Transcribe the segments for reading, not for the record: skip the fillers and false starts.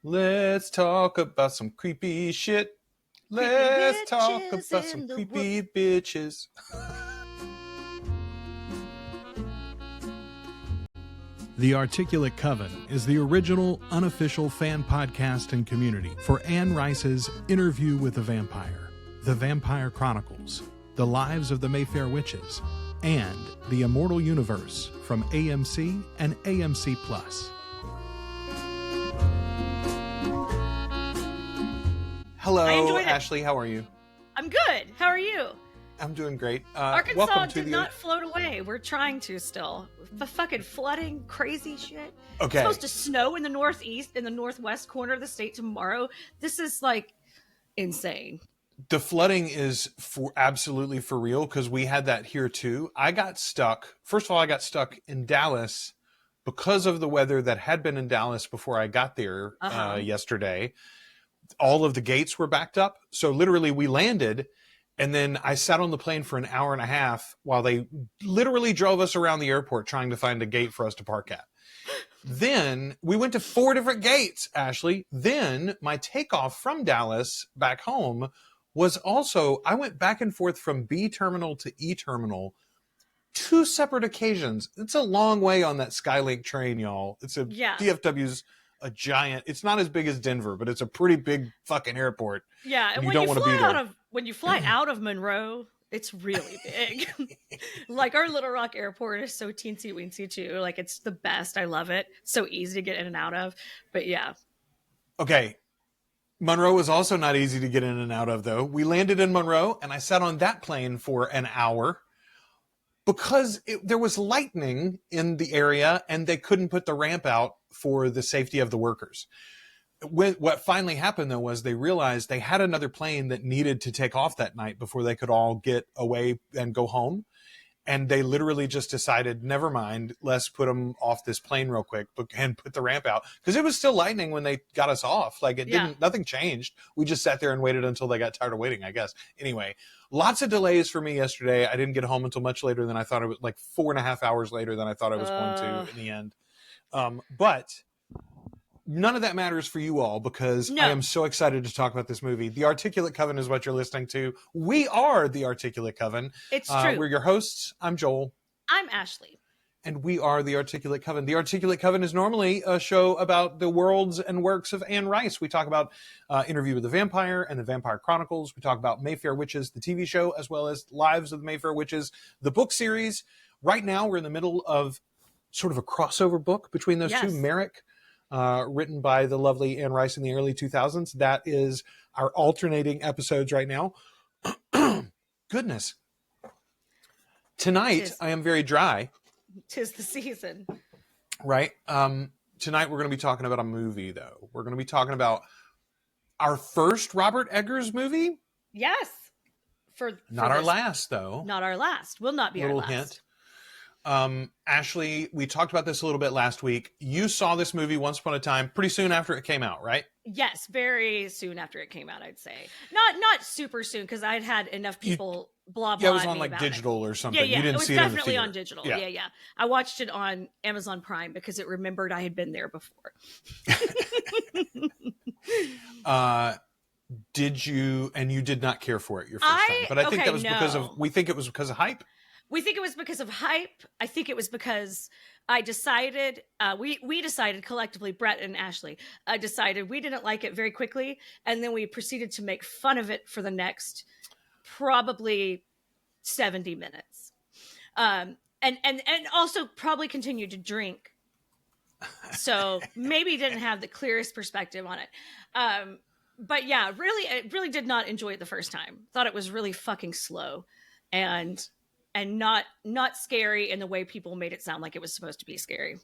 Let's talk about some creepy shit. Let's talk about some creepy bitches. The Articulate Coven is the original, unofficial fan podcast and community for Anne Rice's Interview with the Vampire, The Vampire Chronicles, The Lives of the Mayfair Witches, and The Immortal Universe from AMC and AMC+. Hello, Ashley. How are you? I'm good. How are you? I'm doing great. Arkansas welcome to did not float away. We're trying to still. The fucking flooding, crazy shit. Okay. It's supposed to snow in the northeast, in the northwest corner of the state tomorrow. This is like insane. The flooding is absolutely for real because we had that here too. I got stuck. First of all, I got stuck in Dallas because of the weather that had been in Dallas before I got there yesterday. All of the gates were backed up. So literally we landed and then I sat on the plane for an hour and a half while they literally drove us around the airport trying to find a gate for us to park at. Then we went to 4 different gates, Ashley. Then my takeoff from Dallas back home was also, I went back and forth from B terminal to E terminal 2 separate occasions. It's a long way on that Skylink train, y'all. It's DFW's a giant, it's not as big as Denver, but it's a pretty big fucking airport. Yeah, and when you fly out of Monroe, it's really big. Like our Little Rock airport is so teensy weensy too. Like it's the best. I love it. So easy to get in and out of. But yeah. Okay. Monroe was also not easy to get in and out of though. We landed in Monroe and I sat on that plane for an hour because there was lightning in the area and they couldn't put the ramp out for the safety of the workers. What finally happened though was they realized they had another plane that needed to take off that night before they could all get away and go home. And they literally just decided, never mind, let's put them off this plane real quick and put the ramp out. Because it was still lightning when they got us off. Like nothing changed. We just sat there and waited until they got tired of waiting, I guess. Anyway, lots of delays for me yesterday. I didn't get home until much later than I thought it was, like 4.5 hours later than I thought I was going to in the end. But none of that matters for you all because I am so excited to talk about this movie. The Articulate Coven is what you're listening to. We are the Articulate Coven. It's true. We're your hosts. I'm Joel. I'm Ashley. And we are the Articulate Coven. The Articulate Coven is normally a show about the worlds and works of Anne Rice. We talk about Interview with the Vampire and the Vampire Chronicles. We talk about Mayfair Witches, the TV show, as well as Lives of the Mayfair Witches, the book series. Right now, we're in the middle of sort of a crossover book between those two. Merrick, written by the lovely Anne Rice in the early 2000s. That is our alternating episodes right now. Goodness. Tonight, I am very dry. 'Tis the season. Right. Tonight, we're going to be talking about a movie, though. We're going to be talking about our first Robert Eggers movie. Yes. Not our last, though. Not our last. Will not be our last. Hint. Ashley, we talked about this a little bit last week. You saw this movie once upon a time pretty soon after it came out, right? Yes, very soon after it came out, I'd say. Not super soon because I'd had enough people blah blah. Yeah, it was on like digital or something. Yeah, You didn't see it in the definitely theater. on digital. Yeah. I watched it on Amazon Prime because it remembered I had been there before. Did you? And you did not care for it your first time, but I think that was because of. We think it was because of hype. We think it was because of hype. I think it was because I decided, we decided collectively, Brett and Ashley, decided we didn't like it very quickly. And then we proceeded to make fun of it for the next probably 70 minutes. And also probably continued to drink. So maybe didn't have the clearest perspective on it. But yeah, I really did not enjoy it the first time. Thought it was really fucking slow and not scary in the way people made it sound like it was supposed to be scary.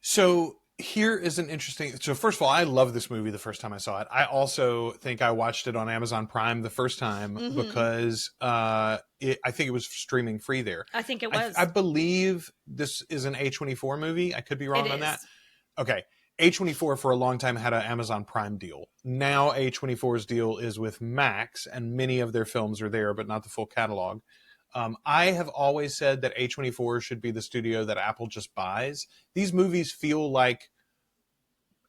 So here is an interesting... So first of all, I love this movie the first time I saw it. I also think I watched it on Amazon Prime the first time because I think it was streaming free there. I think it was. I believe this is an A24 movie. I could be wrong on that. Okay. A24 for a long time had an Amazon Prime deal. Now A24's deal is with Max, and many of their films are there, but not the full catalog. I have always said that A24 should be the studio that Apple just buys. These movies feel like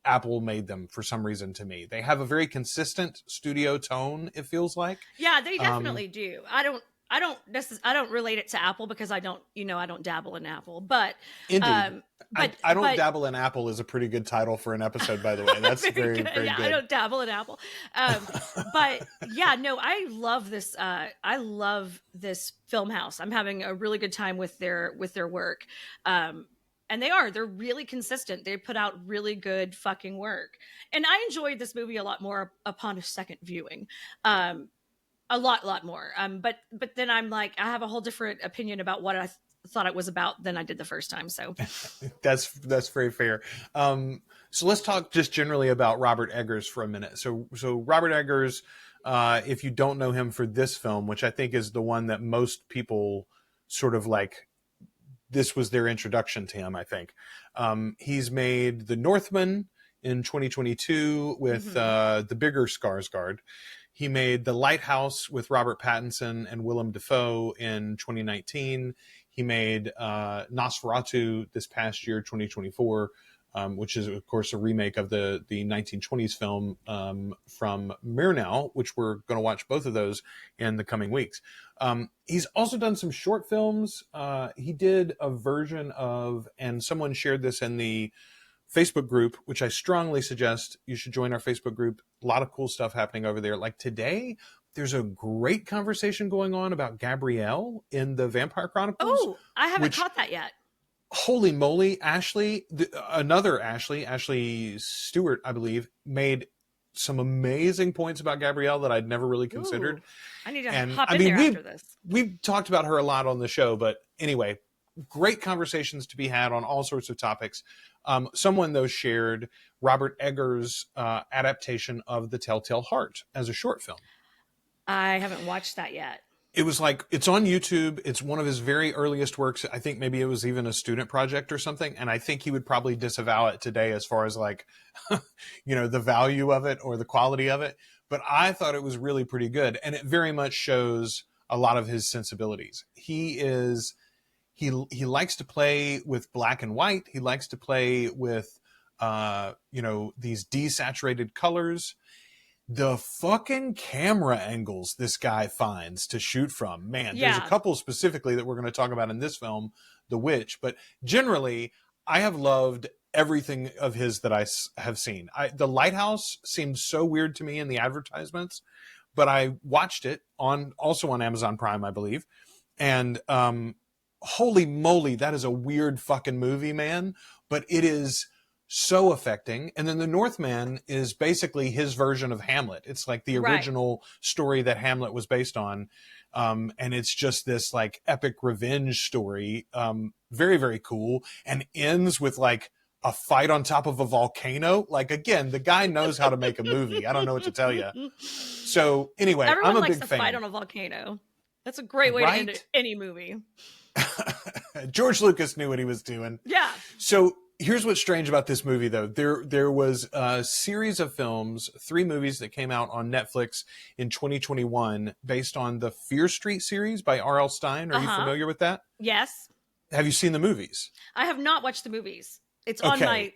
Apple made them for some reason to me. They have a very consistent studio tone, it feels like. Yeah, they definitely do. I don't relate it to Apple because I don't dabble in Apple, but Indeed. I don't but dabble in Apple is a pretty good title for an episode, by the way. That's very, very yeah, good. I don't dabble in Apple. But yeah, no, I love this. I love this film house. I'm having a really good time with their work. And they're really consistent. They put out really good fucking work. And I enjoyed this movie a lot more upon a second viewing. A lot more. But then I'm like, I have a whole different opinion about what I thought it was about than I did the first time. So that's very fair. So let's talk just generally about Robert Eggers for a minute. So Robert Eggers, if you don't know him for this film, which I think is the one that most people sort of like, this was their introduction to him, I think. He's made The Northman in 2022 with the bigger Skarsgård. He made The Lighthouse with Robert Pattinson and Willem Dafoe in 2019. He made Nosferatu this past year, 2024, which is, of course, a remake of the 1920s film from Murnau, which we're going to watch both of those in the coming weeks. He's also done some short films. He did a version of, and someone shared this in the Facebook group, which I strongly suggest you should join our Facebook group. A lot of cool stuff happening over there. Like today, there's a great conversation going on about Gabrielle in the Vampire Chronicles. Oh, I haven't caught that yet. Holy moly, Ashley, another Ashley Stewart, I believe, made some amazing points about Gabrielle that I'd never really considered. Ooh, I need to hop in there after this. We've talked about her a lot on the show, but anyway, great conversations to be had on all sorts of topics. Someone, though, shared Robert Eggers' adaptation of The Telltale Heart as a short film. I haven't watched that yet. It was like, it's on YouTube. It's one of his very earliest works. I think maybe it was even a student project or something. And I think he would probably disavow it today as far as like, the value of it or the quality of it. But I thought it was really pretty good. And it very much shows a lot of his sensibilities. He likes to play with black and white. He likes to play with, these desaturated colors. The fucking camera angles this guy finds to shoot from, man, there's a couple specifically that we're going to talk about in this film, The Witch, but generally I have loved everything of his that I have seen. The Lighthouse seemed so weird to me in the advertisements, but I watched it also on Amazon Prime, I believe. And, holy moly, that is a weird fucking movie, man, but it is so affecting. And then The Northman is basically his version of Hamlet. It's like the original story that Hamlet was based on. And it's just this like epic revenge story. Very, very cool. And ends with like a fight on top of a volcano. Like, again, the guy knows how to make a movie. I don't know what to tell you. So anyway, everyone I'm a likes big to fan. fight on a volcano. That's a great way to end any movie. George Lucas knew what he was doing. Yeah. So here's what's strange about this movie, though. There was a series of films, 3 movies that came out on Netflix in 2021 based on the Fear Street series by R.L. Stein. Are you familiar with that? Yes. Have you seen the movies? I have not watched the movies. It's on my,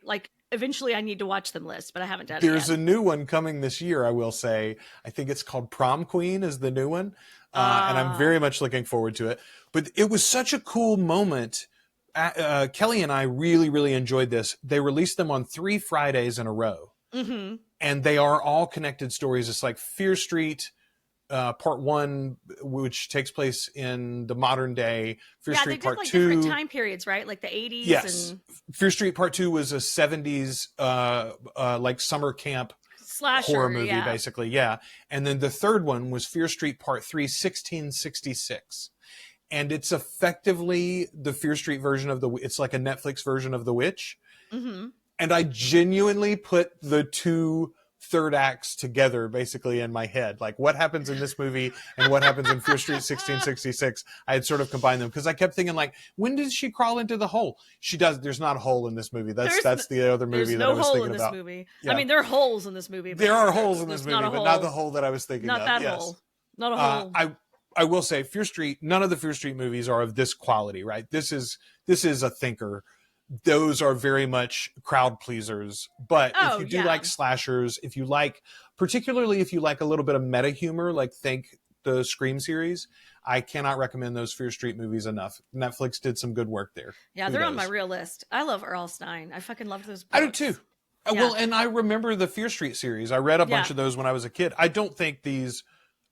eventually I need to watch them list, but I haven't done it yet. There's a new one coming this year, I will say. I think it's called Prom Queen is the new one. And I'm very much looking forward to it. But it was such a cool moment. Kelly and I really, really enjoyed this. They released them on 3 Fridays in a row. Mm-hmm. And they are all connected stories. It's like Fear Street, Part 1, which takes place in the modern day. Fear Street Part 2. Yeah, they did like different time periods, right? Like the 80s. Yes. And Fear Street Part 2 was a 70s like summer camp slasher horror movie, basically. Yeah. And then the third one was Fear Street Part 3, 1666. And it's effectively the Fear Street version of it's like a Netflix version of The Witch. Mm-hmm. And I genuinely put the 2 third acts together basically in my head. Like what happens in this movie and what happens in Fear Street 1666. I had sort of combined them because I kept thinking like, when did she crawl into the hole? She does. There's not a hole in this movie. That's the other movie that I was thinking about. There's no hole in this movie. Yeah. I mean, there are holes in this movie. There are holes in this movie, but not the hole that I was thinking of. Not that hole. Not a hole. I will say Fear Street, none of the Fear Street movies are of this quality, right? This is a thinker. those are very much crowd pleasers. But if you do yeah. like slashers, particularly if you like a little bit of meta humor, like think the Scream series, I cannot recommend those Fear Street movies enough. Netflix did some good work there. Yeah, Kudos. they're on my real list. I love Earl Stein. I fucking love those books. I do too. Yeah. Well, and I remember the Fear Street series. I read a bunch of those when I was a kid. I don't think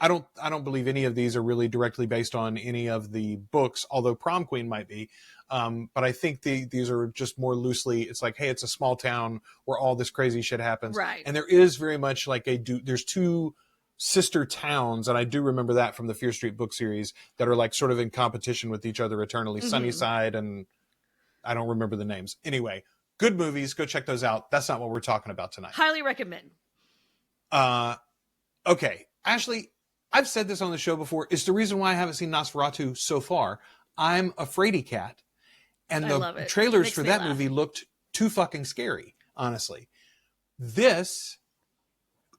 I don't believe any of these are really directly based on any of the books, although Prom Queen might be. But I think these are just more loosely, it's like, hey, it's a small town where all this crazy shit happens. Right. And there is very much like there's two sister towns, and I do remember that from the Fear Street book series, that are like sort of in competition with each other eternally. Sunnyside, and I don't remember the names. Anyway, good movies. Go check those out. That's not what we're talking about tonight. Highly recommend. Okay. Ashley, I've said this on the show before. It's the reason why I haven't seen Nosferatu so far. I'm a fraidy cat. And the trailers for that movie looked too fucking scary, honestly. This,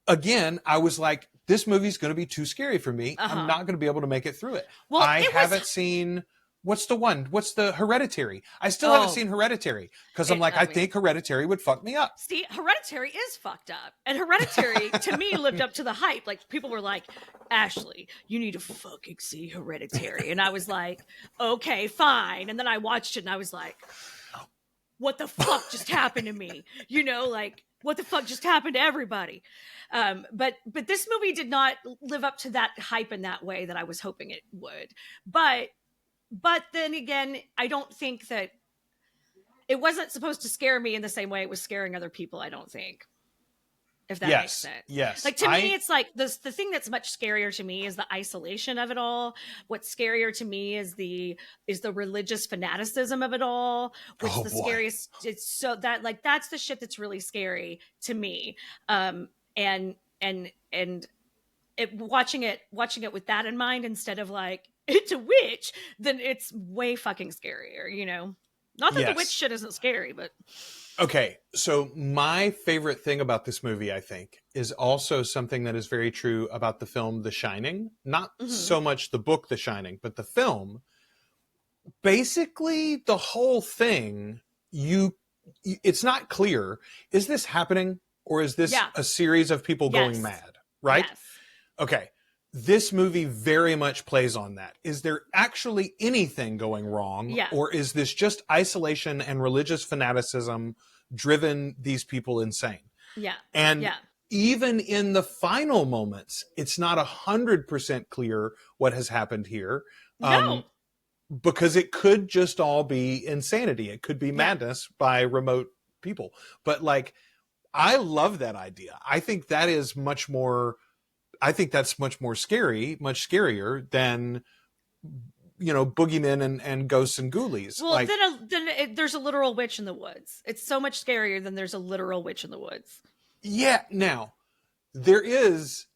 again, I was like, this movie's going to be too scary for me. I'm not going to be able to make it through it. Well, I haven't seen... What's the Hereditary? I still haven't seen Hereditary because I'm like, I think Hereditary would fuck me up. See, Hereditary is fucked up. And Hereditary, to me, lived up to the hype. Like, people were like, Ashley, you need to fucking see Hereditary. And I was like, okay, fine. And then I watched it and I was like, what the fuck just happened to me? You know, like, what the fuck just happened to everybody? But this movie did not live up to that hype in that way that I was hoping it would. But then again, I don't think that it wasn't supposed to scare me in the same way it was scaring other people, I don't think. If that makes sense. Yes. Like, to me, it's like the thing that's much scarier to me is the isolation of it all. What's scarier to me is the religious fanaticism of it all. Which scariest. It's so that, like, that's the shit that's really scary to me. And watching it with that in mind instead of like, it's a witch, then it's way fucking scarier, you know? Not that the witch shit isn't scary, but... Okay, so my favorite thing about this movie, I think, is also something that is very true about the film The Shining. Not so much the book The Shining, but the film. Basically, the whole thing, it's not clear. Is this happening, or is this a series of people going mad? Right? Yes. Okay. This movie very much plays on that. Is there actually anything going wrong? Yeah. Or is this just isolation and religious fanaticism driven these people insane? Yeah. And even in the final moments, it's not 100% clear what has happened here. No. Because it could just all be insanity. It could be madness by remote people. But like, I love that idea. I think that is much more... I think that's much more scary, much scarier than, you know, boogeymen and ghosts and ghoulies. Well, then there's a literal witch in the woods. It's so much scarier than there's a literal witch in the woods. Yeah. Now, there is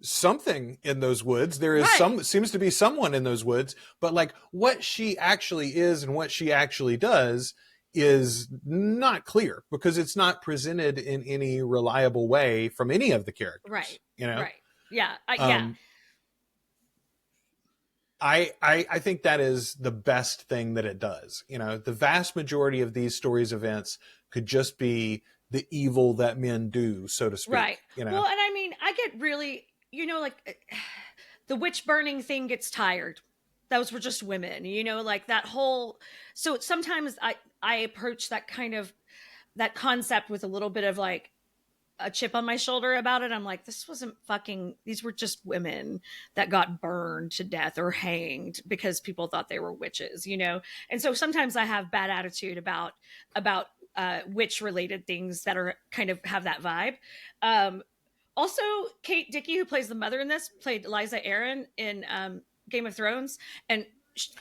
something in those woods. There is seems to be someone in those woods, but like what she actually is and what she actually does is not clear because it's not presented in any reliable way from any of the characters. Right. You know? Right. Yeah. I think that is the best thing that it does. You know, the vast majority of these stories events could just be the evil that men do, so to speak. Right. You know? Well, and I mean, I get really, you know, like the witch burning thing gets tired. Those were just women, you know, like that whole. So sometimes I approach that that concept with a little bit of like a chip on my shoulder about it. I'm like, these were just women that got burned to death or hanged because people thought they were witches, you know? And so sometimes I have bad attitude about witch related things that are kind of have that vibe. Also, Kate Dickie, who plays the mother in this, played Liza Aaron in Game of Thrones. And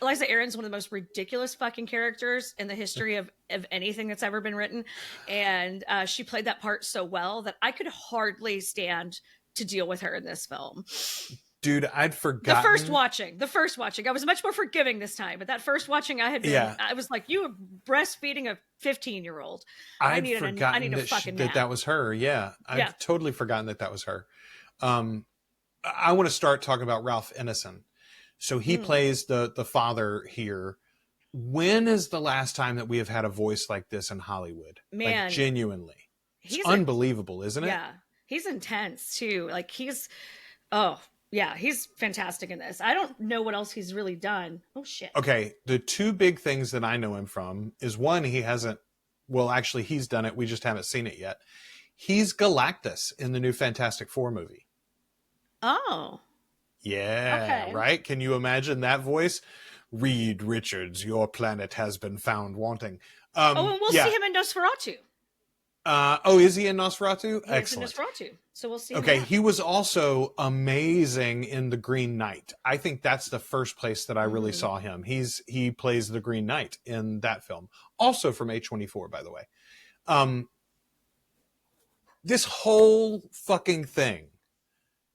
Liza Aaron's one of the most ridiculous fucking characters in the history of anything that's ever been written. And she played that part so well that I could hardly stand to deal with her in this film. Dude, I'd forgotten. The first watching. I was much more forgiving this time, but that first watching I had been, I was like, you were breastfeeding a 15-year-old. I need a fucking nap. That was her. Yeah. I've totally forgotten that was her. I want to start talking about Ralph Ineson. So he plays the father here. when is the last time that we have had a voice like this in Hollywood? Man, like, genuinely. It's unbelievable, isn't it? Yeah. He's intense too. Like he's fantastic in this. I don't know what else he's really done. Oh shit. Okay, the two big things that I know him from is one, he's done it. We just haven't seen it yet. He's Galactus in the new Fantastic Four movie. Oh. Yeah, okay. Right? Can you imagine that voice? Reed Richards, your planet has been found wanting. And we'll see him in Nosferatu. Is he in Nosferatu? Excellent. He is in Nosferatu. So we'll see him. Okay, he was also amazing in The Green Knight. I think that's the first place that I really saw him. He plays the Green Knight in that film. Also from A24, by the way. This whole fucking thing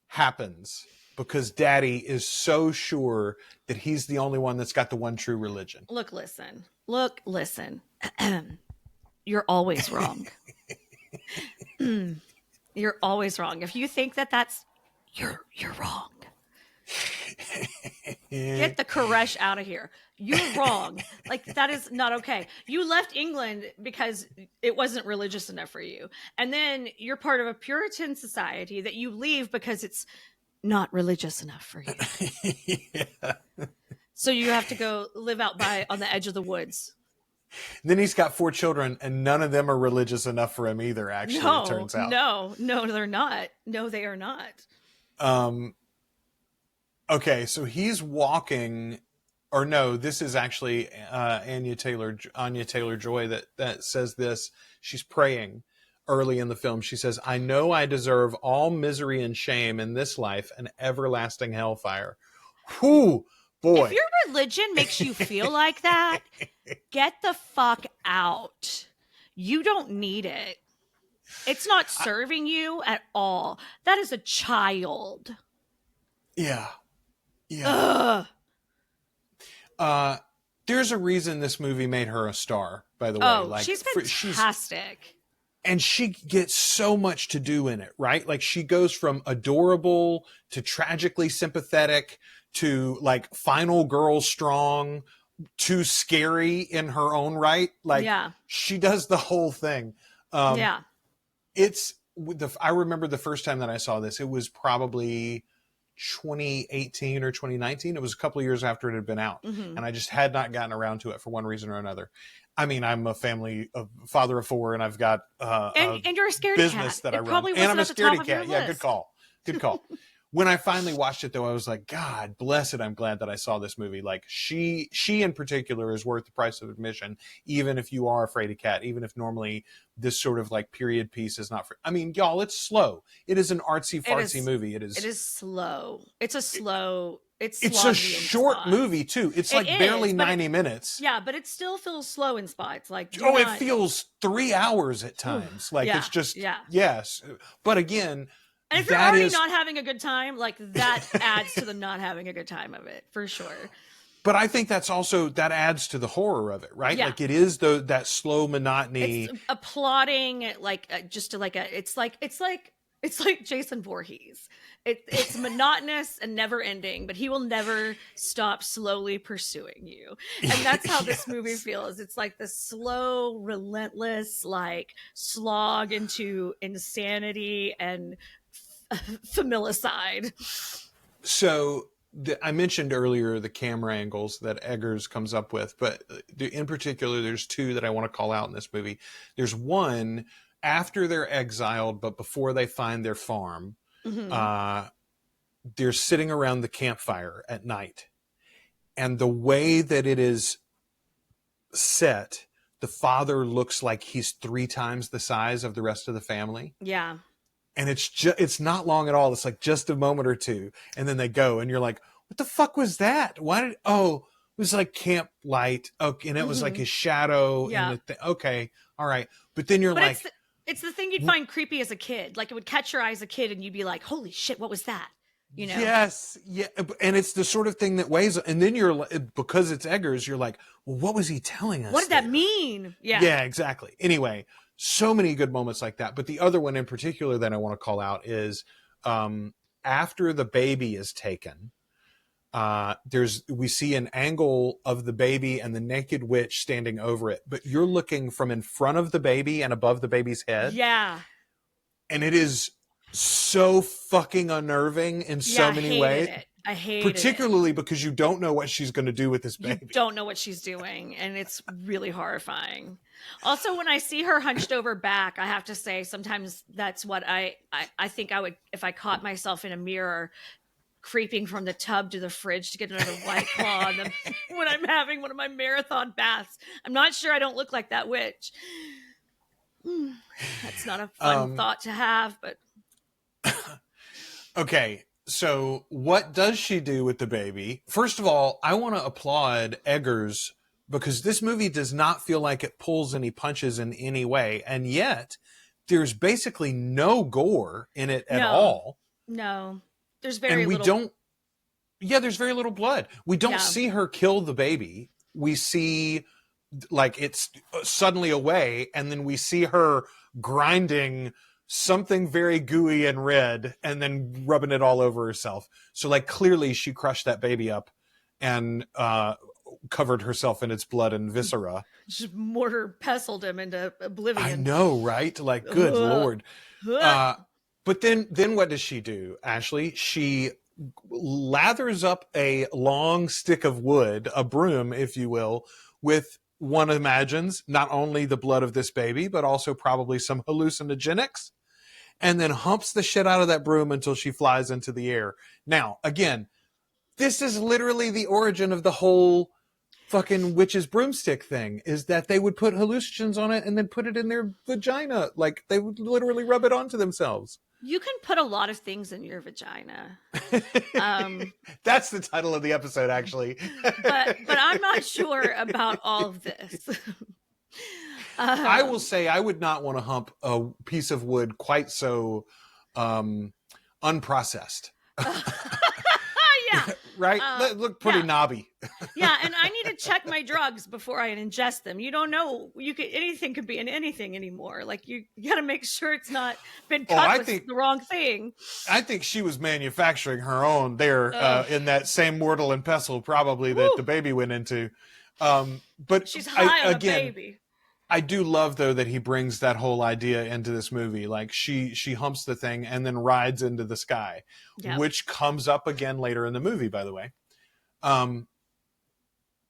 happens because Daddy is so sure that he's the only one that's got the one true religion. Look, listen. You're always wrong. You're always wrong. If you think that's you're wrong. Get the Koresh out of here. You're wrong. Like, that is not okay. You left England because it wasn't religious enough for you. And then you're part of a Puritan society that you leave because it's not religious enough for you. Yeah. So you have to go live out on the edge of the woods. Then he's got 4 children, and none of them are religious enough for him either, actually, it turns out. No, they're not. No, they are not. Okay, so he's walking, or no, this is actually Anya Taylor-Joy that says this. She's praying early in the film. She says, I know I deserve all misery and shame in this life and everlasting hellfire. Whew, boy. If your religion makes you feel like that, get the fuck out. You don't need it. It's not serving you at all. That is a child. Yeah. There's a reason this movie made her a star, by the way. Oh, she's fantastic. And she gets so much to do in it, right? Like, she goes from adorable to tragically sympathetic to like final girl strong to scary in her own right. Like, she does the whole thing. I remember the first time that I saw this, it was probably 2018 or 2019. It was a couple of years after it had been out. And I just had not gotten around to it for one reason or another. I mean, I'm a father of 4, and I've got and you're a scaredy business cat. that I run. And I'm a scaredy cat. Yeah, good call. When I finally watched it, though, I was like, God bless it. I'm glad that I saw this movie. Like, she in particular is worth the price of admission, even if you are a fraidy cat, even if normally this sort of like period piece is not for, I mean, y'all, it's slow. It is an artsy fartsy movie. It is slow. It's a short movie too. It's like barely 90 minutes. Yeah, but it still feels slow in spots. Like, it feels 3 hours at times. Like, it's just, yes. But again, and if you're already not having a good time, like, that adds to the not having a good time of it, for sure. But I think that adds to the horror of it, right? Yeah. Like, it is that slow monotony. It's a plotting, like, it's like Jason Voorhees. It's monotonous and never ending, but he will never stop slowly pursuing you. And that's how this movie feels. It's like the slow, relentless, like, slog into insanity and familicide. So I mentioned earlier the camera angles that Eggers comes up with, but in particular, there's 2 that I want to call out in this movie. There's one after they're exiled, but before they find their farm. They're sitting around the campfire at night, and the way that it is set, the father looks like he's 3 times the size of the rest of the family. Yeah. And it's not long at all. It's like just a moment or 2. And then they go, and you're like, what the fuck was that? It was like camp light. Okay. And it was like his shadow. Yeah. And okay. All right. But then you're like, it's the thing you'd find creepy as a kid. Like, it would catch your eye as a kid, and you'd be like, holy shit, what was that? You know? Yes. Yeah. And it's the sort of thing that weighs, and then you're, because it's Eggers, you're like, well, what was he telling us? What did that mean? Yeah. Yeah, exactly. Anyway, so many good moments like that. But the other one in particular that I want to call out is after the baby is taken, we see an angle of the baby and the naked witch standing over it, but you're looking from in front of the baby and above the baby's head. Yeah. And it is so fucking unnerving in so many ways. I hated it. Particularly because you don't know what she's going to do with this baby. You don't know what she's doing, and it's really horrifying. Also, when I see her hunched over back, I have to say sometimes that's what I think I would, if I caught myself in a mirror creeping from the tub to the fridge to get another White Claw when I'm having one of my marathon baths. I'm not sure I don't look like that witch. That's not a fun thought to have, but... Okay, so what does she do with the baby? First of all, I want to applaud Eggers because this movie does not feel like it pulls any punches in any way, and yet there's basically no gore in it at all. No, there's very little. There's very little blood. We don't see her kill the baby. We see like it's suddenly away, and then we see her grinding something very gooey and red and then rubbing it all over herself. So like clearly she crushed that baby up and covered herself in its blood and viscera. Just mortar pestled him into oblivion. I know, right? Like, good Lord. But then what does she do, Ashley? She lathers up a long stick of wood, a broom, if you will, with, one imagines, not only the blood of this baby, but also probably some hallucinogenics, and then humps the shit out of that broom until she flies into the air. Now, again, this is literally the origin of the whole fucking witch's broomstick thing, is that they would put hallucinogens on it and then put it in their vagina. Like, they would literally rub it onto themselves. You can put a lot of things in your vagina. That's the title of the episode, actually. but I'm not sure about all of this. I will say I would not want to hump a piece of wood quite so unprocessed. Yeah. Right? They look pretty knobby. Yeah, and I need to check my drugs before I ingest them. You don't know. Anything could be in anything anymore. Like you got to make sure it's not been cut with the wrong thing. I think she was manufacturing her own there in that same mortal and pestle probably that the baby went into. But she's high on a baby. I do love, though, that he brings that whole idea into this movie. Like, she humps the thing and then rides into the sky, which comes up again later in the movie, by the way. All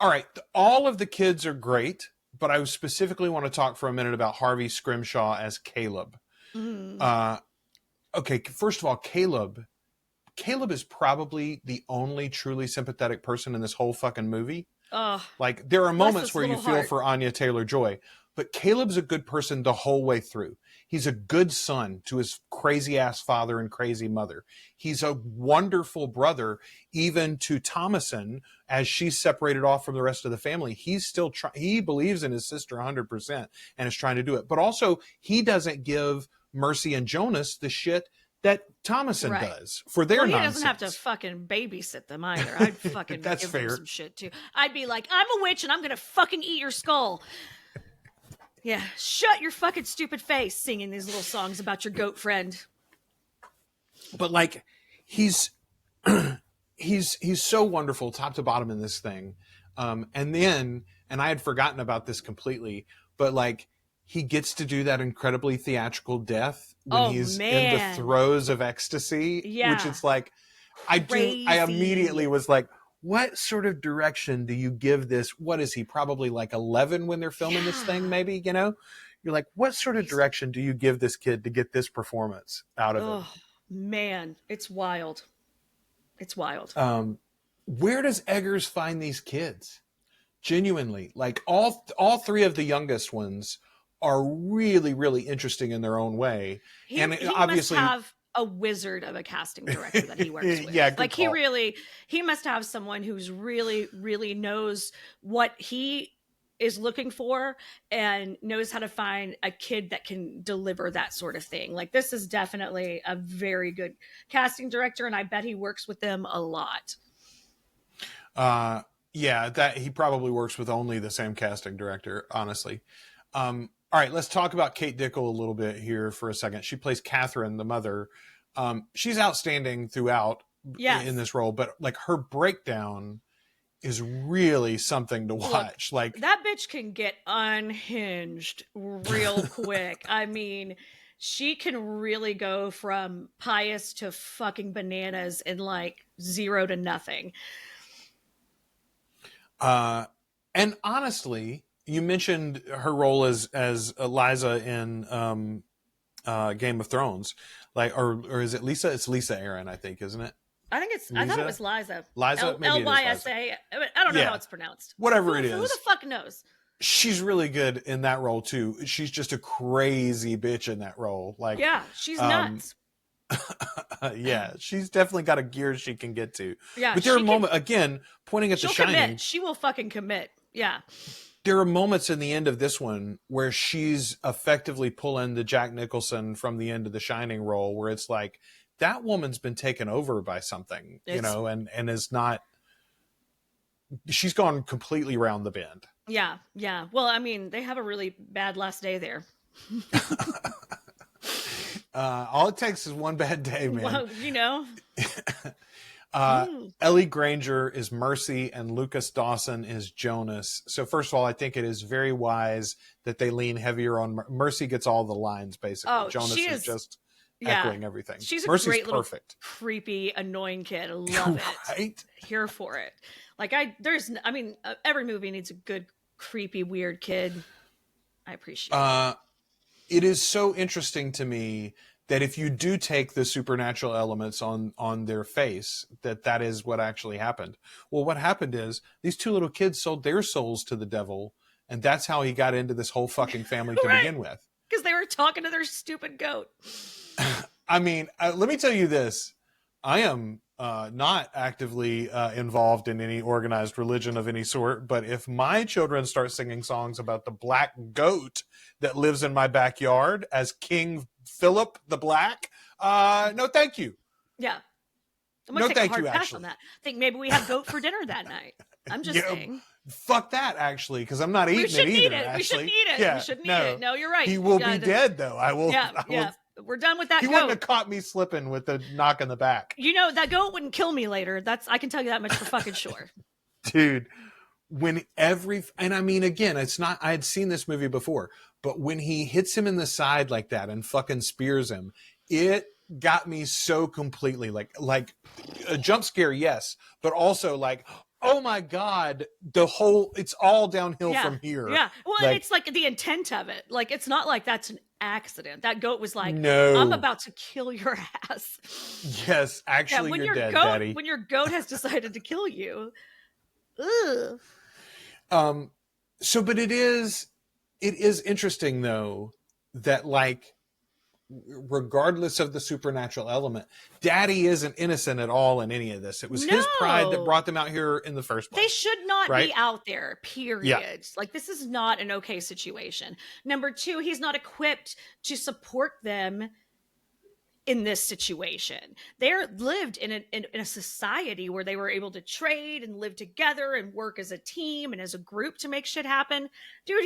right. All of the kids are great, but I specifically want to talk for a minute about Harvey Scrimshaw as Caleb. Okay, first of all, Caleb is probably the only truly sympathetic person in this whole fucking movie. Like, there are moments where you feel for Anya Taylor-Joy, but Caleb's a good person the whole way through. He's a good son to his crazy-ass father and crazy mother. He's a wonderful brother, even to Thomason, as she's separated off from the rest of the family. He's still he believes in his sister 100% and is trying to do it. But also, he doesn't give Mercy and Jonas the shit that Thomason does for their nonsense. He doesn't have to fucking babysit them either. I'd fucking give them some shit too. I'd be like, I'm a witch and I'm going to fucking eat your skull. Yeah, shut your fucking stupid face singing these little songs about your goat friend. But like, he's so wonderful top to bottom in this thing. And I had forgotten about this completely, but like, he gets to do that incredibly theatrical death when he's in the throes of ecstasy, which it's like, I immediately was like, what sort of direction do you give this? What is he, probably like 11 when they're filming this thing, maybe, you know? You're like, what sort of direction do you give this kid to get this performance out of him? Man, it's wild. It's wild. Where does Eggers find these kids? Genuinely, like all three of the youngest ones are really, really interesting in their own way. He obviously must have a wizard of a casting director that he works with. Like call. He must have someone who's really, really knows what he is looking for and knows how to find a kid that can deliver that sort of thing. Like, this is definitely a very good casting director, and I bet he works with them a lot. Yeah, that he probably works with only the same casting director, honestly. All right, let's talk about Kate Dickel a little bit here for a second. She plays Catherine, the mother. She's outstanding throughout. Yes. in this role, but like her breakdown is really something to watch. Look, like that bitch can get unhinged real quick. I mean, she can really go from pious to fucking bananas in like 0 to nothing. And honestly, you mentioned her role as Eliza in Game of Thrones, like, or is it Lisa? It's Lisa Aaron, I think, isn't it? I think it's. I thought it was Liza. Liza, maybe Lysa. I don't know how it's pronounced. Whatever it is. Who the fuck knows? She's really good in that role too. She's just a crazy bitch in that role. Like, yeah, she's nuts. Yeah, she's definitely got a gear she can get to. Yeah, but there are moments, again, pointing at The Shining. Commit. She will fucking commit. Yeah. There are moments in the end of this one where she's effectively pulling the Jack Nicholson from the end of The Shining role, where it's like, that woman's been taken over by something, you know, and is not, she's gone completely round the bend. Yeah, yeah. Well, I mean, they have a really bad last day there. All it takes is one bad day, man. Well, you know. Ellie Granger is Mercy and Lucas Dawson is Jonas. So first of all, I think it is very wise that they lean heavier on Mercy. Gets all the lines basically. Oh, Jonas is just echoing everything. She's a Mercy's great little perfect. Creepy, annoying kid. I love right? it. Here for it. Like every movie needs a good, creepy, weird kid. I appreciate it. It is so interesting to me that if you do take the supernatural elements on their face, that is what actually happened. Well, what happened is these two little kids sold their souls to the devil, and that's how he got into this whole fucking family to begin with. Because they were talking to their stupid goat. I mean, let me tell you this. I am not actively involved in any organized religion of any sort, but if my children start singing songs about the black goat that lives in my backyard as King Philip the Black, no thank you. Yeah. I'm going to take a hard pass on that. I think maybe we have goat for dinner that night. I'm just saying. Fuck that, actually, because I'm not eating it either. We shouldn't eat it. Yeah, we shouldn't eat it. No, you're right. He will be dead, though. I will. Yeah. We're done with that He goat. wouldn't have caught me slipping with the knock in the back. You know, that goat wouldn't kill me later. I can tell you that much for fucking sure. Dude, and I mean, again, it's not, I had seen this movie before, but when he hits him in the side like that and fucking spears him, it got me so completely, like a jump scare, yes, but also like, oh my God, it's all downhill from here. Yeah. Well, it's like the intent of it. Like, it's not like that's an accident. That goat was like, no, I'm about to kill your ass. Yes, actually, you're dead, Daddy. When your goat has decided to kill you. Ugh. But it is interesting though that, like, regardless of the supernatural element, Daddy isn't innocent at all in any of this. It was his pride that brought them out here in the first place. They should not be out there, period. Yeah. Like, this is not an okay situation. Number two, he's not equipped to support them in this situation. They're lived in a society where they were able to trade and live together and work as a team and as a group to make shit happen. Dude,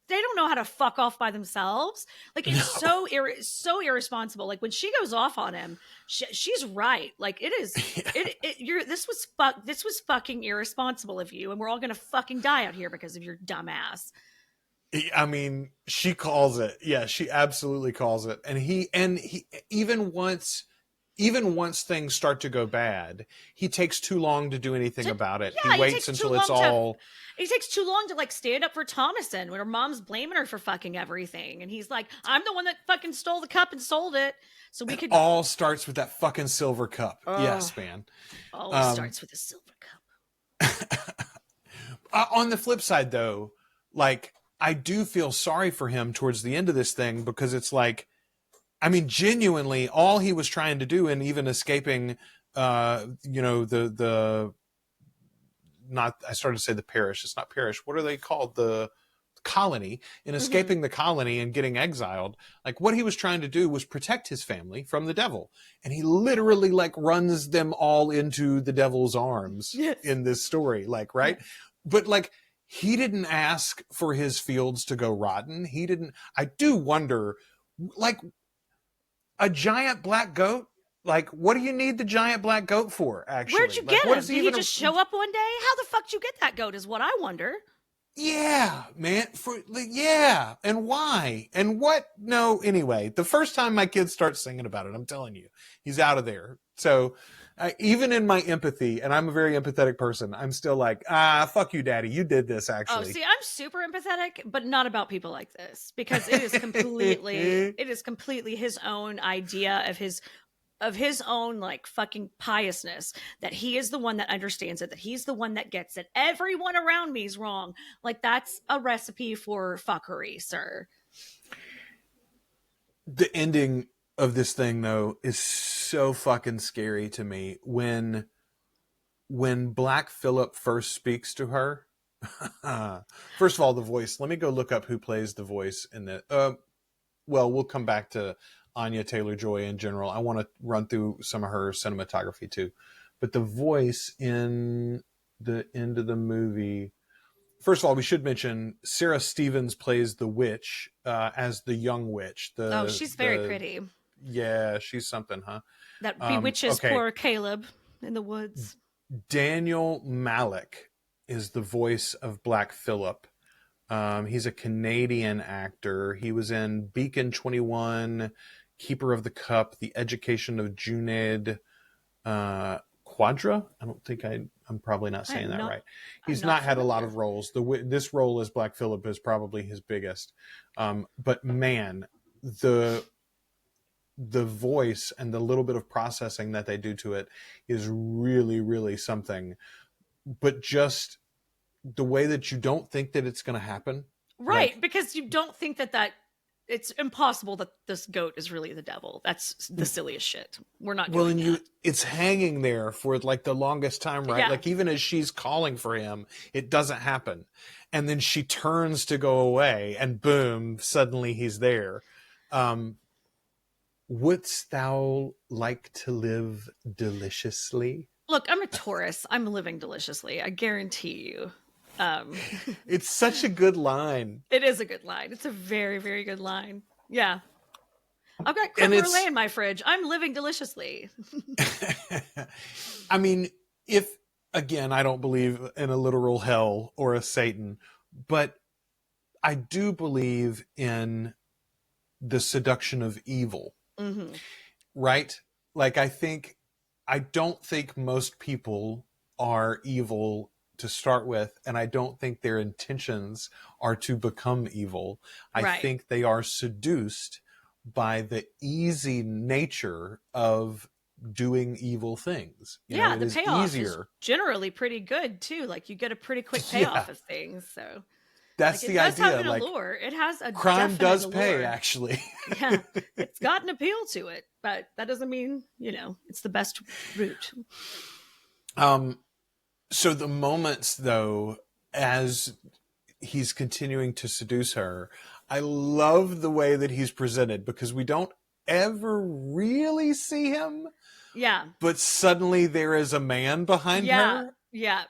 they don't know how to fuck off by themselves. Like, it's so irresponsible. Like, when she goes off on him, she's right. Like, it is. This was fucking irresponsible of you, and we're all gonna fucking die out here because of your dumb ass. I mean, she calls it. Yeah, she absolutely calls it. And he even once things start to go bad, he takes too long to do anything about it. Yeah, he waits until it's all. It takes too long to, like, stand up for Thomason when her mom's blaming her for fucking everything. And he's like, I'm the one that fucking stole the cup and sold it. So we could. It all starts with that fucking silver cup. Yes, man. Always starts with a silver cup. On the flip side, though, like, I do feel sorry for him towards the end of this thing, because it's like, I mean, genuinely, all he was trying to do, and even escaping, I started to say the parish. It's not parish. What are they called? The colony. In escaping the colony and getting exiled, like, what he was trying to do was protect his family from the devil. And he literally, like, runs them all into the devil's arms in this story. Like, right? Yes. But, like, he didn't ask for his fields to go rotten. He didn't. I do wonder, like, a giant black goat, Like, what do you need the giant black goat for, actually? Where'd you Like, get what him? is Did he just show up one day? How the fuck did you get that goat is what I wonder. Yeah, man. Yeah. And why? And what? No, anyway, the first time my kids start singing about it, I'm telling you, he's out of there. So even in my empathy, and I'm a very empathetic person, I'm still like, fuck you, daddy. You did this, actually. Oh, see, I'm super empathetic, but not about people like this, because it is completely his own idea of his own like fucking piousness, that he is the one that understands it, that he's the one that gets it. Everyone around me is wrong. Like, that's a recipe for fuckery, sir. The ending of this thing, though, is so fucking scary to me. When Black Phillip first speaks to her, first of all, the voice. Let me go look up who plays the voice in the. Well, we'll come back to Anya Taylor-Joy in general. I want to run through some of her cinematography too. But the voice in the end of the movie, first of all, we should mention Sarah Stevens plays the witch as the young witch. She's very pretty. Yeah, she's something, huh? That bewitches poor Caleb in the woods. Daniel Malick is the voice of Black Phillip. He's a Canadian actor. He was in Beacon 21, Keeper of the Cup, The Education of Junaid Quadra. I don't think I'm probably not saying that right. He's not had a lot of roles. This role as Black Phillip is probably his biggest. But man, the voice and the little bit of processing that they do to it is really, really something. But just the way that you don't think that it's going to happen. Right, like, because you don't think that it's impossible that this goat is really the devil. That's the silliest shit. We're not doing that. It's hanging there for like the longest time, right? Yeah. Like even as she's calling for him, it doesn't happen. And then she turns to go away and boom, suddenly he's there. Wouldst thou like to live deliciously? Look, I'm a Taurus. I'm living deliciously. I guarantee you. It's such a good line. It is a good line. It's a very, very good line. Yeah. I've got creme brulee in my fridge. I'm living deliciously. I mean, again, I don't believe in a literal hell or a Satan, but I do believe in the seduction of evil. Mm-hmm. Right? Like, I don't think most people are evil to start with, and I don't think their intentions are to become evil. I think they are seduced by the easy nature of doing evil things. The payoff is generally pretty good too. Like, you get a pretty quick payoff of things. So that's the idea. It does have an allure. It has a crime does allure. pay, actually. Yeah, it's got an appeal to it, but that doesn't mean it's the best route. So the moments, though, as he's continuing to seduce her, I love the way that he's presented, because we don't ever really see him. Yeah. But suddenly there is a man behind her. Yeah.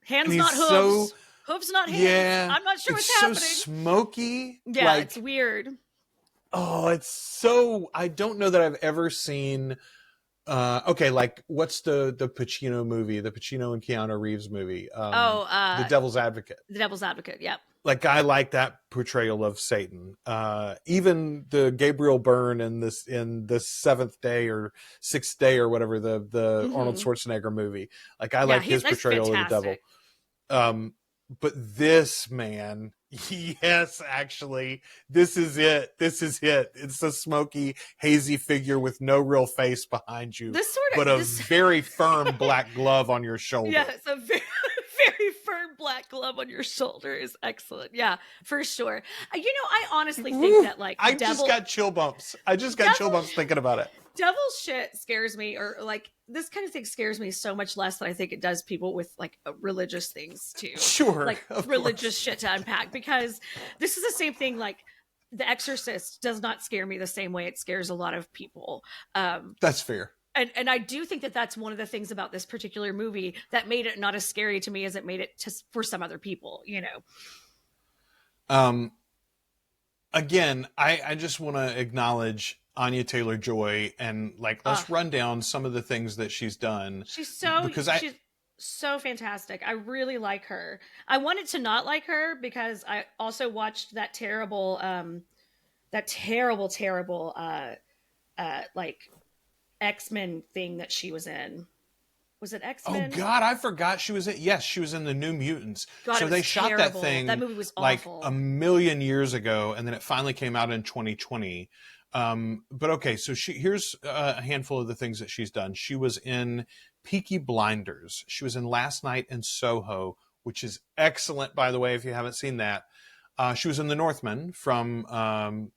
Hands not hooves. Hooves not hands. Yeah. I'm not sure what's happening. It's so smoky. Yeah, it's weird. Oh, it's so... I don't know that I've ever seen... like what's the Pacino movie, the Pacino and Keanu Reeves movie? The Devil's Advocate. The Devil's Advocate, yep. Like, I like that portrayal of Satan. Even the Gabriel Byrne in the Seventh Day or Sixth Day or whatever, the Arnold Schwarzenegger movie. Like, I like his portrayal of the devil. But this, man, yes, actually, this is it. It's a smoky, hazy figure with no real face behind you, but a very firm black glove on your shoulder. Yeah, it's a very, very firm black glove on your shoulder is excellent. Yeah, for sure. I honestly think that, like, I just got chill bumps. Thinking about it. Devil's shit scares me, or like this kind of thing scares me so much less than I think it does people with like religious things too. Sure, like religious shit to unpack, because this is the same thing. Like, The Exorcist does not scare me the same way it scares a lot of people. That's fair. And I do think that that's one of the things about this particular movie that made it not as scary to me as it made it for some other people. Again, I just want to acknowledge Anya Taylor-Joy, and like let's run down some of the things that she's done. She's so fantastic. I really like her. I wanted to not like her because I also watched that terrible like X-Men thing that she was in. Was it X-Men? Oh God, I forgot she was in. Yes, she was in the New Mutants. God, so they shot terrible. that thing. That movie was like awful. a million years ago, and then it finally came out in 2020. But okay, so here's a handful of the things that she's done. She was in Peaky Blinders. She was in Last Night in Soho, which is excellent, by the way, if you haven't seen that. She was in The Northman from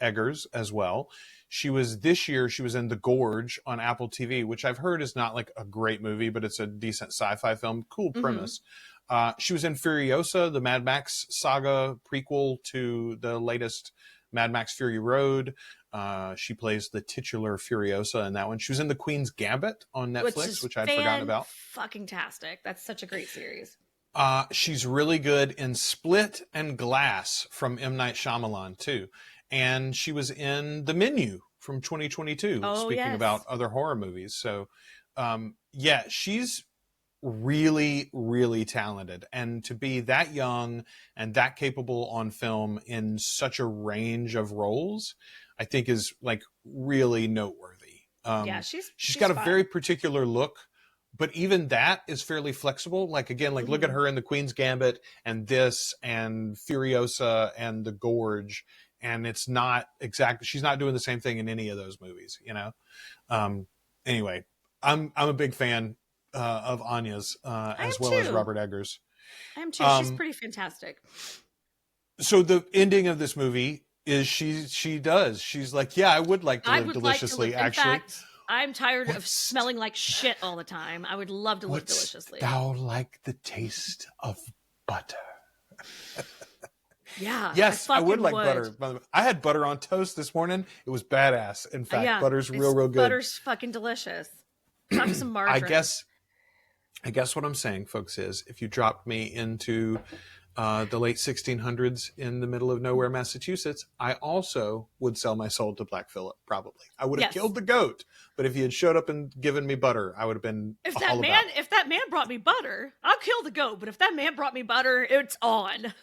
Eggers as well. She was in The Gorge on Apple TV, which I've heard is not like a great movie, but it's a decent sci-fi film. Cool premise. She was in Furiosa, the Mad Max saga prequel to the latest Mad Max Fury Road. She plays the titular Furiosa in that one. She was in The Queen's Gambit on Netflix, which I'd forgotten about. Fucking tastic. That's such a great series. She's really good in Split and Glass from M. Night Shyamalan too. And she was in The Menu from 2022, speaking about other horror movies. So, yeah, she's really, really talented. And to be that young and that capable on film in such a range of roles, I think is like really noteworthy. Yeah, she's got a fun. very particular look, but even that is fairly flexible. Like, again, like look at her in The Queen's Gambit and this and Furiosa and The Gorge. And it's not exactly, she's not doing the same thing in any of those movies, you know? Anyway, I'm a big fan of Anya's, as well as Robert Eggers. I am too. She's pretty fantastic. So the ending of this movie is she's like, yeah, I would like to live deliciously, actually. In fact, I'm tired of smelling like shit all the time. I would love to live deliciously. Thou like the taste of butter? Yeah. Yes, I would like butter. By the way, I had butter on toast this morning. It was badass. In fact, butter's real good. Butter's fucking delicious. Talk some margarine. I guess what I'm saying, folks, is if you dropped me into the late 1600s in the middle of nowhere, Massachusetts, I also would sell my soul to Black Phillip. Probably, I would have killed the goat. But if he had showed up and given me butter, I would have been. If that man brought me butter, I'll kill the goat. But if that man brought me butter, it's on.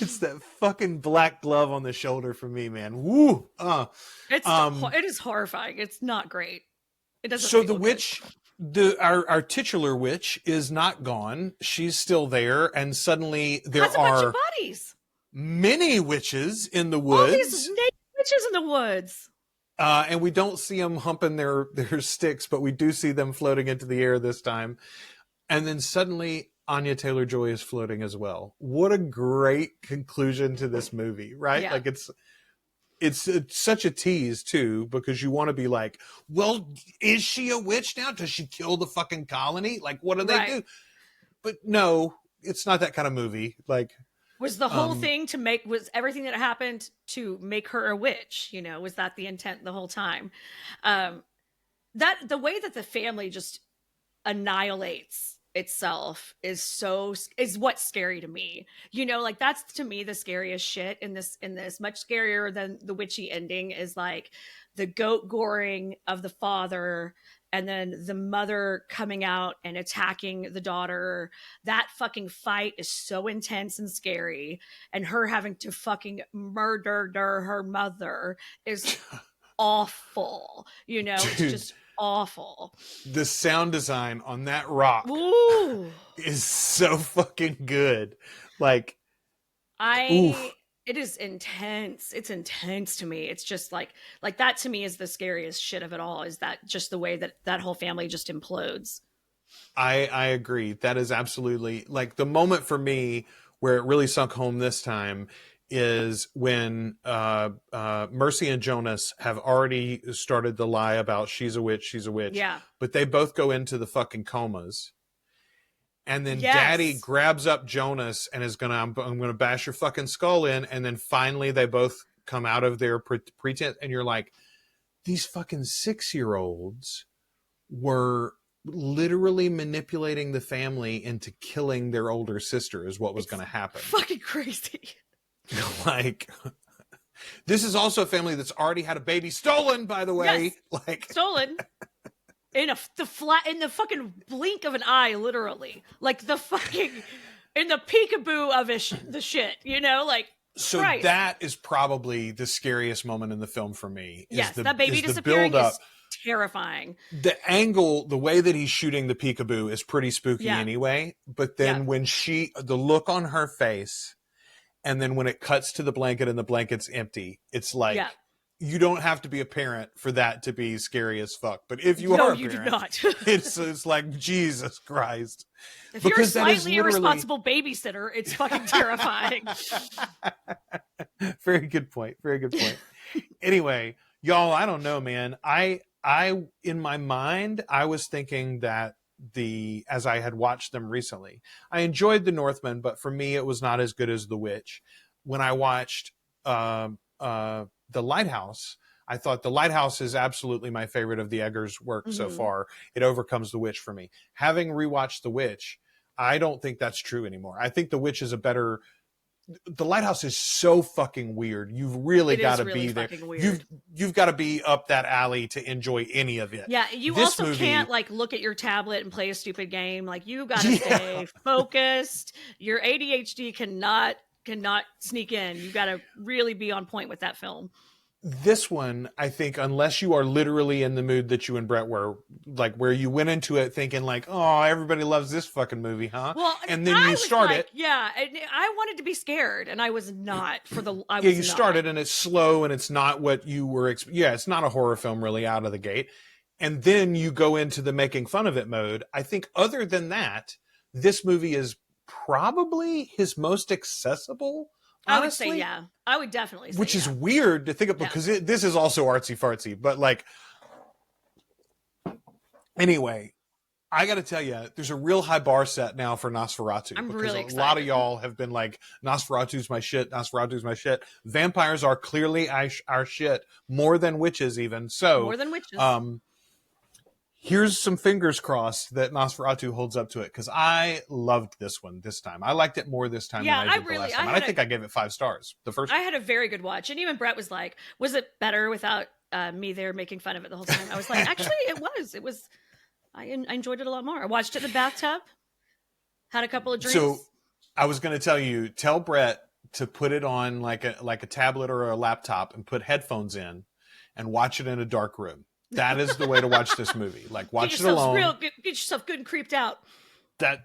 It's that fucking black glove on the shoulder for me, man. Woo! It is horrifying. It's not great. It doesn't. So the witch, our titular witch, is not gone. She's still there, and suddenly there are a bunch of bodies. Many witches in the woods. All these naked witches in the woods. And we don't see them humping their sticks, but we do see them floating into the air this time. And then suddenly Anya Taylor-Joy is floating as well. What a great conclusion to this movie, right? Yeah. Like it's such a tease too, because you want to be like, well, is she a witch now? Does she kill the fucking colony? Like, what do they do? But no, it's not that kind of movie. Like, was the whole thing was everything that happened to make her a witch? You know, was that the intent the whole time? That the way that the family just annihilates itself is what's scary to me. You know, like that's to me the scariest shit in this. Much scarier than the witchy ending is like the goat goring of the father and then the mother coming out and attacking the daughter. That fucking fight is so intense and scary, and her having to fucking murder her mother is awful. You know, it's just awful. The sound design on that rock is so fucking good. Like, it is intense. It's intense to me. It's just like that to me is the scariest shit of it all, is that just the way that whole family just implodes. I agree. That is absolutely like the moment for me where it really sunk home this time is when Mercy and Jonas have already started the lie about she's a witch. Yeah. But they both go into the fucking comas. And then Daddy grabs up Jonas and is I'm gonna bash your fucking skull in. And then finally they both come out of their pretense. And you're like, these fucking 6-year-olds were literally manipulating the family into killing their older sister is what was going to happen. Fucking crazy. Like, This is also a family that's already had a baby stolen, by the way. Yes. Like Stolen in the fucking blink of an eye, literally. Like the fucking in the peekaboo of the shit, you know, like. So Christ. that is probably the scariest moment in the film for me. Yes, that baby disappearing is terrifying. The angle, the way that he's shooting the peekaboo is pretty spooky anyway. But then when the look on her face, and then when it cuts to the blanket and the blanket's empty, it's like, you don't have to be a parent for that to be scary as fuck. But if you are a parent, you do not. it's like, Jesus Christ. If you're a slightly irresponsible babysitter, it's fucking terrifying. Very good point. Very good point. Anyway, y'all, I don't know, man. I in my mind, I was thinking that as I had watched them recently, I enjoyed The Northman, but for me, it was not as good as The Witch. When I watched The Lighthouse, I thought The Lighthouse is absolutely my favorite of the Eggers' work so far. It overcomes The Witch for me. Having rewatched The Witch, I don't think that's true anymore. I think The Witch is a better... The Lighthouse is so fucking weird. You've really got to be there. You've got to be up that alley to enjoy any of it. Yeah, you also can't like look at your tablet and play a stupid game. Like you got to stay focused. Your ADHD cannot sneak in. You got to really be on point with that film. This one, I think, unless you are literally in the mood that you and Brett were, like where you went into it thinking like, oh, everybody loves this fucking movie, huh? Well, and then you start it. Yeah, and I wanted to be scared, and I was not for the. You started, and it's slow, and it's not what you were. It's not a horror film really out of the gate, and then you go into the making fun of it mode. I think, other than that, this movie is probably his most accessible. Honestly, I would say, yeah. I would definitely say, which is weird to think of because this is also artsy fartsy, but like, anyway, I got to tell you, there's a real high bar set now for Nosferatu. I'm really excited. A lot of y'all have been like, Nosferatu's my shit. Nosferatu's my shit. Vampires are clearly our shit, more than witches even. So more than witches. Here's some fingers crossed that Nosferatu holds up to it, because I loved this one this time. I liked it more this time than I did the last time. And I think I gave it 5 stars. The first I had a very good watch. And even Brett was like, was it better without me there making fun of it the whole time? I was like, actually, it was. I enjoyed it a lot more. I watched it in the bathtub, had a couple of drinks. So I was going to tell Brett to put it on like a tablet or a laptop and put headphones in and watch it in a dark room. That is the way to watch this movie. Like, watch it alone. Get yourself good and creeped out. That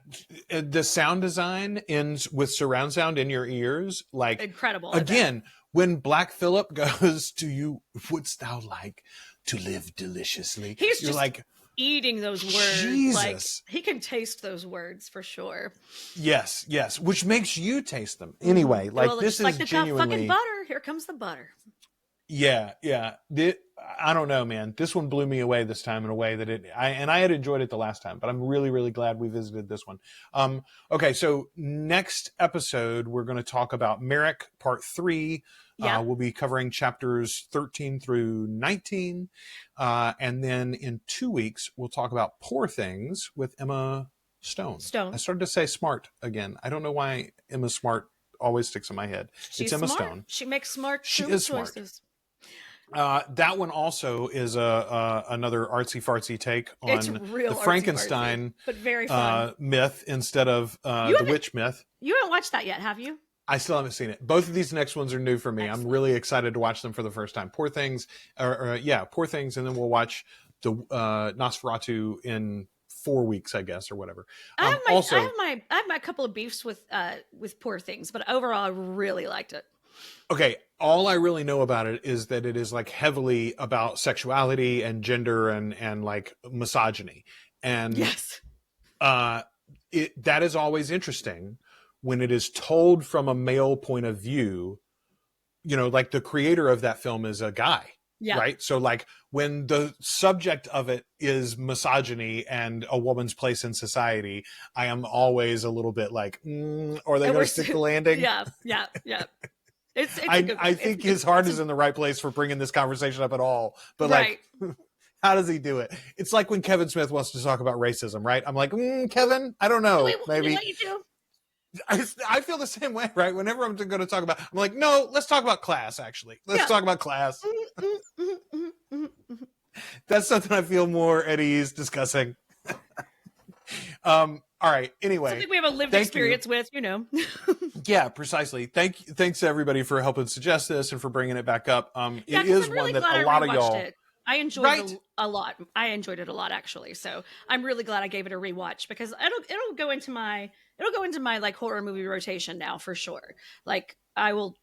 the sound design ends with surround sound in your ears, like incredible. Again, when Black Phillip goes to "You wouldst thou like to live deliciously," you're just like eating those words. Jesus. Like, he can taste those words for sure. Yes, which makes you taste them anyway. Like, well, this is like genuinely fucking butter. Here comes the butter. Yeah. I don't know, man. This one blew me away this time in a way that I had enjoyed it the last time, but I'm really, really glad we visited this one. Okay, so next episode, we're going to talk about Merrick Part 3. Yeah. We'll be covering chapters 13 through 19. And then in 2 weeks, we'll talk about Poor Things with Emma Stone. I started to say Smart again. I don't know why Emma Smart always sticks in my head. She's Emma smart. Stone. She makes smart choices. That one also is another artsy fartsy take on the Frankenstein but very fun. Myth instead of the witch myth. You haven't watched that yet, have you? I still haven't seen it. Both of these next ones are new for me. Excellent. I'm really excited to watch them for the first time. Poor Things, Poor Things, and then we'll watch the Nosferatu in 4 weeks, I guess, or whatever. I have my couple of beefs with Poor Things, but overall, I really liked it. Okay, all I really know about it is that it is like heavily about sexuality and gender and like misogyny. And yes, that is always interesting when it is told from a male point of view. You know, like the creator of that film is a guy. Yeah. Right. So like when the subject of it is misogyny and a woman's place in society, I am always a little bit like, are they going to stick the landing? Yeah. It's I think his heart is in the right place for bringing this conversation up at all. But like, how does he do it? It's like when Kevin Smith wants to talk about racism, right? I'm like, Kevin, I don't know. Maybe. I feel the same way, right? Whenever I'm going to talk about, I'm like, no, let's talk about class, actually. Let's talk about class. That's something I feel more at ease discussing. All right. Anyway. Something we have a lived experience with, Yeah, precisely. Thanks everybody for helping suggest this and for bringing it back up. It is really one that a lot of y'all... I enjoyed it a lot. I enjoyed it a lot, actually. So I'm really glad I gave it a rewatch because it'll go into my like horror movie rotation now for sure. Like I'll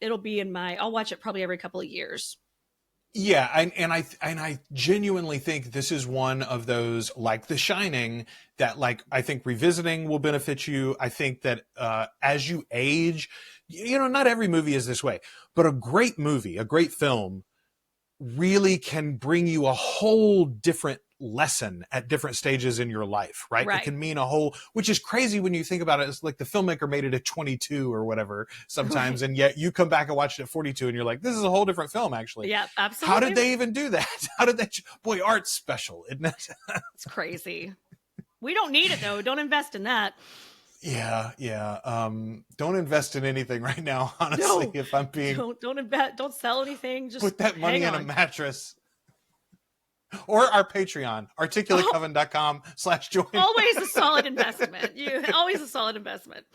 watch it probably every couple of years. Yeah, and I genuinely think this is one of those, like The Shining, that like I think revisiting will benefit you. I think that as you age, not every movie is this way, but a great movie, a great film really can bring you a whole different lesson at different stages in your life, right? It can mean which is crazy when you think about it. It's like the filmmaker made it at 22 or whatever sometimes, and yet you come back and watch it at 42 and you're like, this is a whole different film, actually. Yeah, absolutely. How did they even do that? Boy, art's special, isn't it? It's crazy. We don't need it though. Don't invest in that. Yeah. Don't invest in anything right now, honestly. No, if I'm being don't invest, don't sell anything. Just put that money in a mattress. Or our Patreon, articulatecoven.com/join. Always a solid investment. Always a solid investment.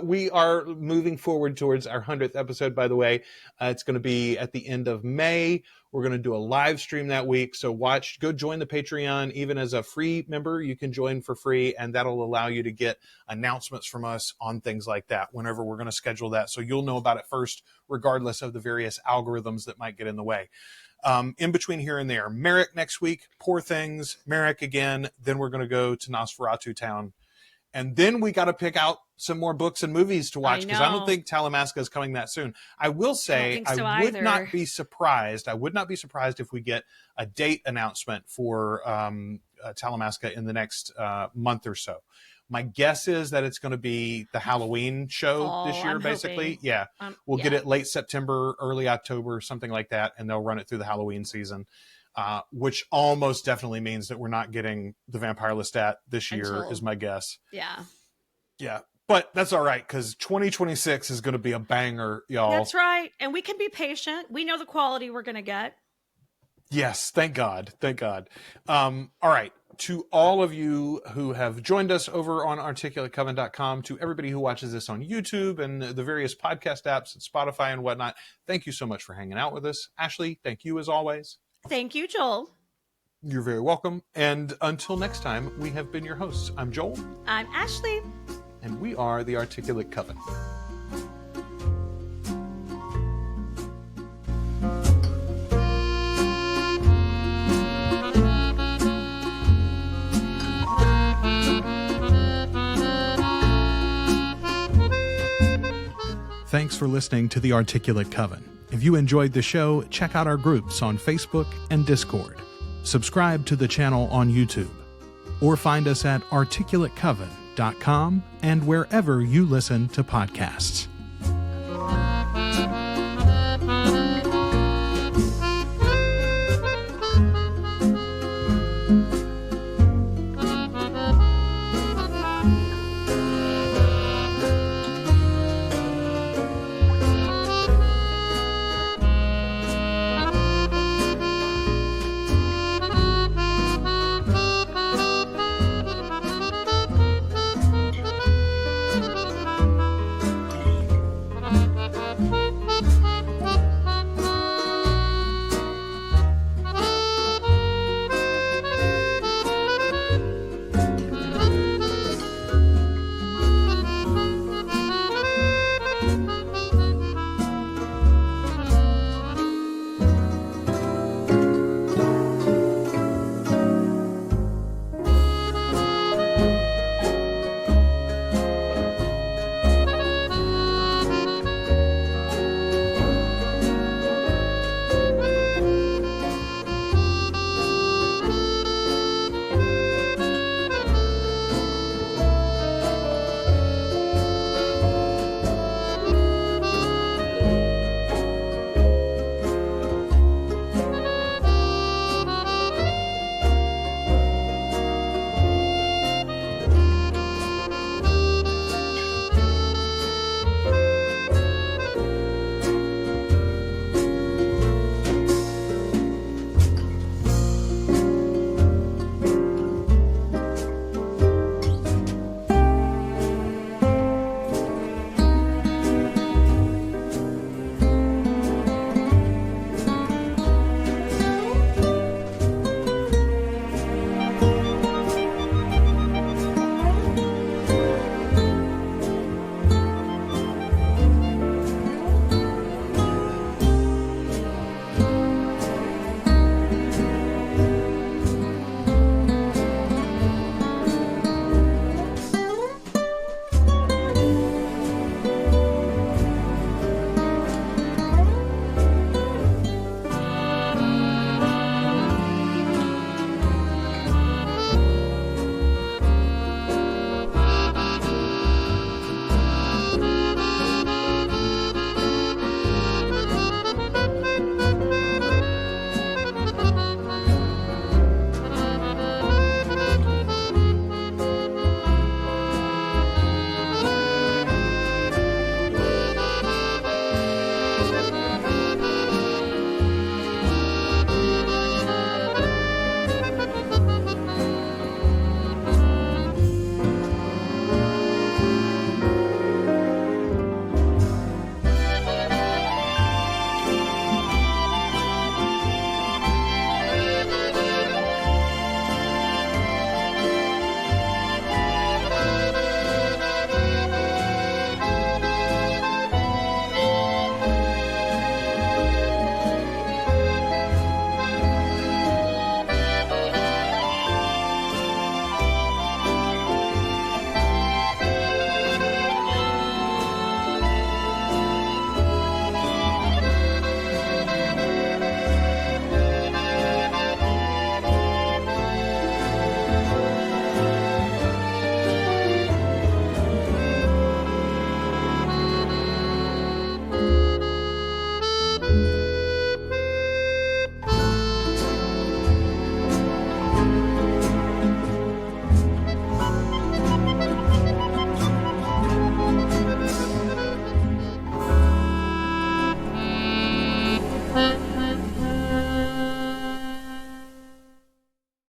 We are moving forward towards our 100th episode, by the way. It's going to be at the end of May. We're going to do a live stream that week. So go join the Patreon. Even as a free member, you can join for free, and that'll allow you to get announcements from us on things like that whenever we're going to schedule that. So you'll know about it first, regardless of the various algorithms that might get in the way. In between here and there, Merrick next week, Poor Things, Merrick again. Then we're going to go to Nosferatu Town. And then we got to pick out some more books and movies to watch because I don't think Talamasca is coming that soon. I will say I would not be surprised. I would not be surprised if we get a date announcement for Talamasca in the next month or so. My guess is that it's going to be the Halloween show this year, basically. Hoping. Yeah. We'll get it late September, early October, something like that. And they'll run it through the Halloween season. Which almost definitely means that we're not getting the Vampire Lestat this year, is my guess. Yeah. Yeah. But that's all right, because 2026 is going to be a banger, y'all. That's right. And we can be patient. We know the quality we're going to get. Yes. Thank God. Thank God. All right. To all of you who have joined us over on articulatecoven.com, to everybody who watches this on YouTube and the various podcast apps and Spotify and whatnot, thank you so much for hanging out with us. Ashley, thank you as always. Thank you, Joel. You're very welcome. And until next time, we have been your hosts. I'm Joel. I'm Ashley. And we are the Articulate Coven. Thanks for listening to the Articulate Coven. If you enjoyed the show, check out our groups on Facebook and Discord. Subscribe to the channel on YouTube. Or find us at articulatecoven.com and wherever you listen to podcasts. Bye.